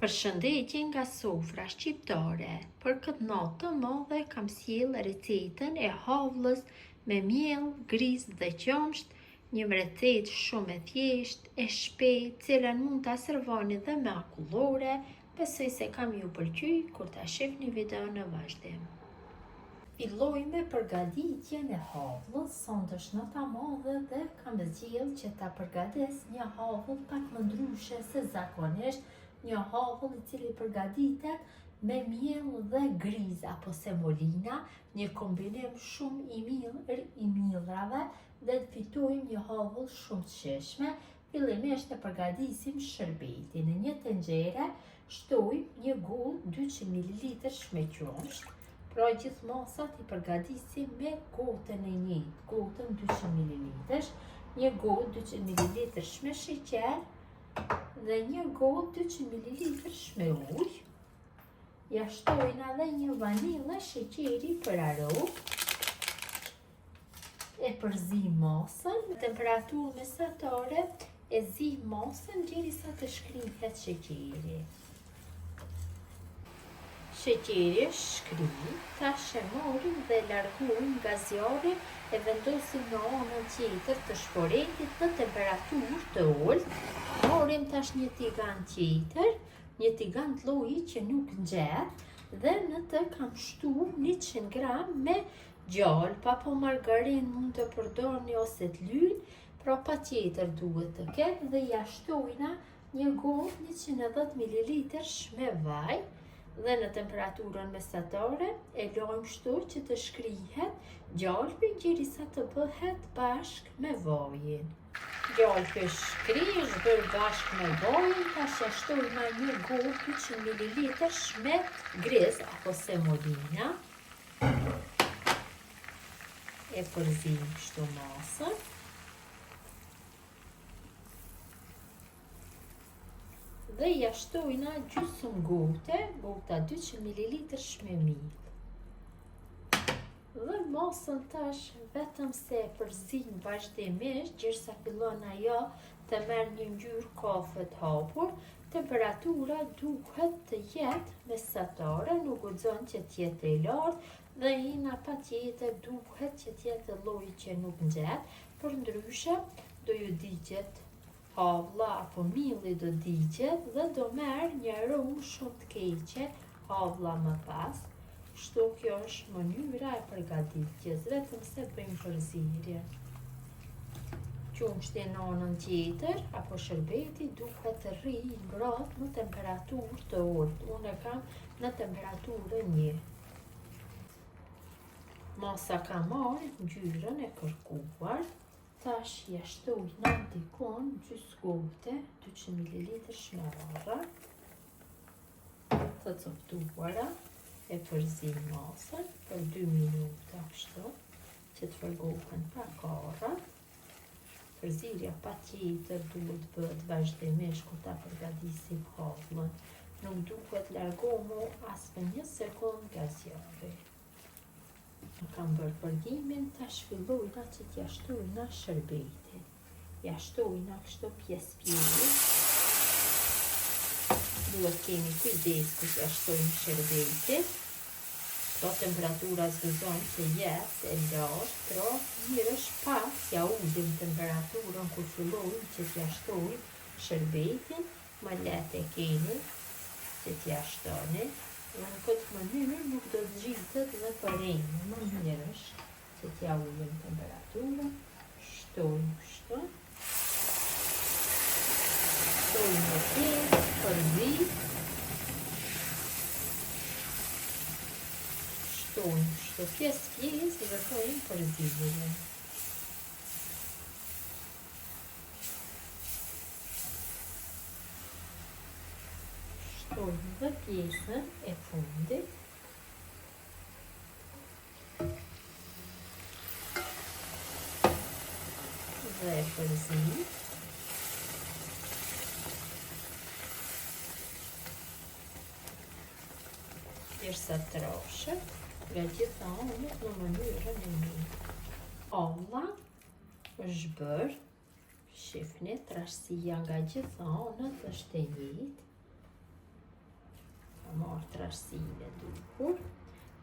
Përshëndetje nga sofra shqiptare. Për këtë natë të madhe kam sjell recetën e havllës me miell, griz dhe qumsht, një recetë shumë e thjeshtë, e shpejtë, cilën mund ta servoni dhe me akullore. Besoj se kam ju pëlqy kur ta shihni videon në vazhdim. Filloj me përgatitjen e havllës. Sonte është nata e madhe dhe kam zgjedhur që ta përgatis një havlull pak më ndryshe se zakonisht. Një havlull i cili përgatitet me miell dhe griz apo semolina, një kombinim shumë i mirë i mielrave dhe të fitojmë një havlull shumë të shijshme. Fillimisht e përgatisim shërbetin. Në një tenxhere shtojmë një goll 200 ml me qumsht. Pra gjithë masat i përgatisim me gotën e njëjtë, gotën 200 ml, një gotë 200 ml me sheqer dhe një gotë 200 ml me ujë. Ja shtojnë edhe një vanilë sheqeri për aromë. E përzim masën në temperaturë mesatare, e zi masën derisa të shkrihet sheqeri. Sheqeri shkri, tash e marrim dhe largojmë nga zjarri e vendosim në anën tjetër të shporetit në temperaturë të ulët. Marrim tash një tigan tjetër, një tigan të lloji që nuk nxehtë, dhe në të kam shtuar 100 gram me gjalp apo margarinë, mund të përdorni ose të lynë, pra patjetër duhet të ketë, dhe ja shtojna një gotë 110 ml me vaj. Dhe në temperaturën mesatare e lojmë kështu që të shkrihet gjalpi derisa të bëhet bashk me vajin. Gjalpi shkri, është bërë bashk me vajin, tash ja shtojmë një gotë 200 ml me griz apo semolina. E përzim kështu masën. Dhe ja shtojna gjysmë gote, gota 200 ml me miell. Dhe masën tash vetëm se e përzim vazhdimisht, derisa fillon ajo të merr një ngjyrë kafe të hapur. Temperatura duhet të jetë mesatare, nuk guxon që të jetë e lartë, dhe ina patjetër duhet që të jetë lloji që nuk nxehet, përndryshe do ju digjet havlla apo mielli do digjet dhe do merr një aromë shumë të keqe havlla më pas. Kështu kjo është mënyra e përgatitjes, vetëm se bëjmë përzierje. Qumshti në anën tjetër apo shërbeti duhet të rrijë ngrohtë në temperaturë të ulët. Unë e kam në temperaturën 1. Masa ka marrë ngjyrën e kërkuar. Tash ja shtojna dikon gjysmë gote 200 ml me rrah të coptuara. E përzim masën për 2 minuta kështu që të përgohen pak arra. Përzierja patjetër duhet bëhet vazhdimisht kur ta përgatisim havllën. Nuk duhet largohu as për 1 sekond nga zjarri. Kam bërë përgimin, tash fillojna që t'ja shtojna shërbetin. Ja shtojna kështu pjesë. Duhet kemi kujdes kur t'ja shtojmë shërbetin. Pra temperatura zgëzon të jetë e lartë, pra mirë është pak t'ja ullim temperaturën kur fillojmë që t'ja shtojmë shërbetin, më lehtë e keni që t'ja shtoni. Në këtë mënyrë nuk do të zgjitet dhe përrejnë, më mirë është që t'ja ullim temperaturën. Shtojmë kështu. Shtojmë në pjesë, përzim. Shtojmë kështu pjesë dhe tojmë përzimjen. Shtojmë dhe pjesën e fundit. Dhe e përzim. Derisa të trashet nga gjitha anët në mënyrën e mirë. Havlla është bërë, shifni, trashësia nga gjitha anët është e njëjtë. marrë trashësime dukur.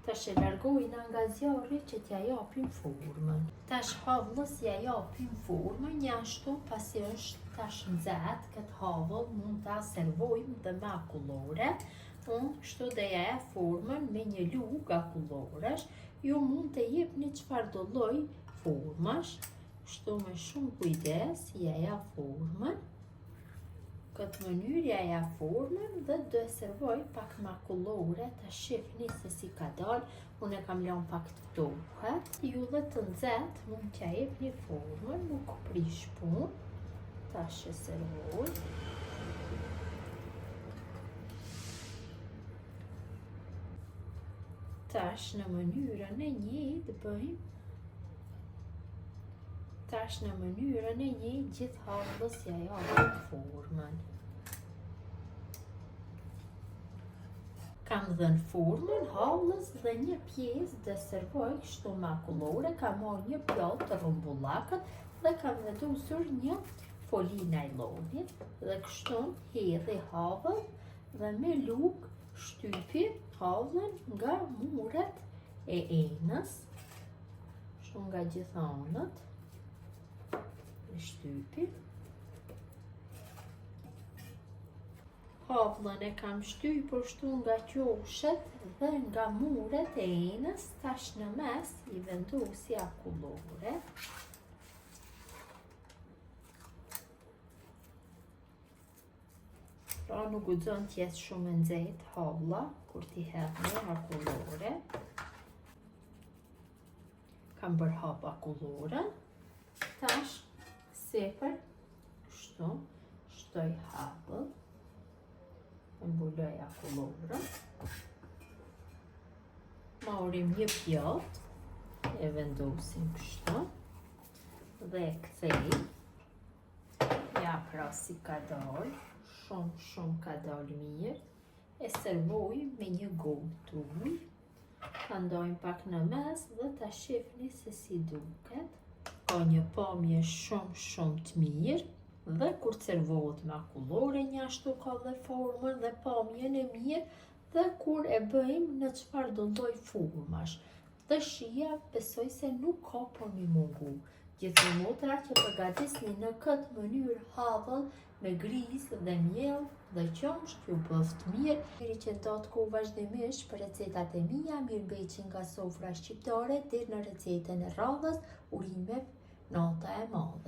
Tash e largojna nga zjarri që t'ja japim formën. Tash havlës ja japim formën, njashtu pasi është tash nxehtë këtë havëll mund ta servojmë dhe me akullore. Unë kështu dhe ja jap formën me një lugë akulloresh. Ju mund të jepni çfarë do lloj formash. Kështu me shumë kujdes ja jap formën. Këtë mënyrë ja jap formën dhe do e servoj pak me akullore, ta shihni se si ka dalë. Unë e kam lënë pak të ftohet. Ju dhe të nxehtë mund t'ja jepni formën, nuk prish punë. Tash e servoj. Tash në mënyrën e njëjtë bëjmë. Tash në mënyrën e njëjtë gjithë havlës ja japim formën. Kam dhënë formën, havlës dhe një pjesë dhe servoj kështu me akullore. Kam marrë një pjatë të rrumbullakët dhe kam vendosur një foli najloni dhe kështu hedhi havën dhe me lugë shtypi havlën nga muret e enës, kështu nga gjitha anët. Shtypi. Havlën e kam shtypur shtu nga qoshet dhe nga muret e enës, tash në mes i vendosi akullore. Pra nuk guxon t'jetë shumë e nxehtë havlla kur t'i hedhni akullore. Kam bërë hap akulloren. Tash sepër kështu shtoj hapën, e mbuloj akullorën, marrim një pjatë, e vendosim kështu dhe e kthej. Ja pra si ka dalë, shumë ka dalë mirë. E servoj me një gotë ujë, ta ndojmë pak në mes dhe ta shihni se si duket. Ka një pamje shumë të mirë dhe kur servohet me akullore njashtu ka dhe formën dhe pamjen e mirë dhe kur e bëjmë në çfarë do lloj formash. Dhe shija besoj se nuk ka për mi mungu. Gjithë motra që përgatisni në këtë mënyrë havëll me grizë dhe miell dhe qumsht ju bëft mirë. Njeri që ndatë ku vazhdimisht për recetat e mia, mirëmbëjtje nga sofra shqiptare deri në recetën e radhës, urime nata e madhe.